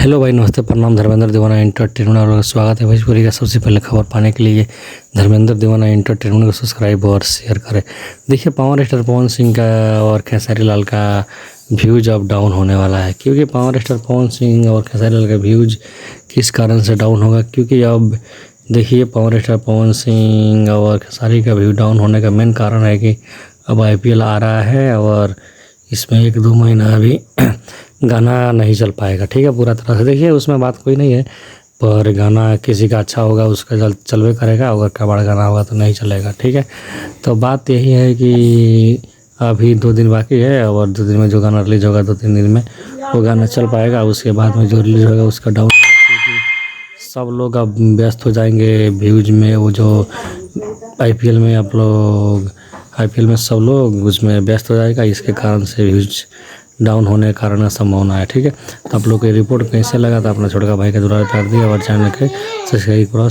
Hello भाई, नमस्ते, प्रणाम। धर्मेंद्र दीवाना एंटरटेनमेंट और स्वागत है भोजपुरी का सबसे पहले खबर पाने के लिए धर्मेंद्र दीवाना एंटरटेनमेंट को सब्सक्राइब और शेयर करें। देखिए, पावर स्टार पवन सिंह का और खेसारी लाल का व्यूज अब डाउन होने वाला है, क्योंकि पावर स्टार पवन सिंह और खेसारी लाल का व्यूज किस कारण से डाउन होगा, क्योंकि अब देखिए पावर स्टार पवन सिंह और खेसारी का व्यू डाउन होने का मेन कारण है कि अब IPL आ रहा है और इसमें 1-2 महीना अभी गाना नहीं चल पाएगा। ठीक है, पूरा तरह से देखिए उसमें बात कोई नहीं है, पर गाना किसी का अच्छा होगा उसका चलवे करेगा, अगर कबाड़ गाना होगा तो नहीं चलेगा। ठीक है, तो बात यही है कि अभी 2 दिन बाकी है और 2 दिन में जो गाना रिलीज होगा 2-3 दिन में वो गाना चल पाएगा। उसके बाद में जो रिलीज होगा उसका डाउन, क्योंकि सब लोग अब व्यस्त हो जाएंगे व्यूज में। वो जो IPL में आप लोग IPL में सब लोग उसमें व्यस्त हो जाएगा, इसके कारण से व्यूज डाउन होने का कारण संभावना है। ठीक है, तो आप लोग को रिपोर्ट कैसे लगा था अपना छोटका भाई का दुलार प्यार दिया और चैनल के सब्सक्राइब करो।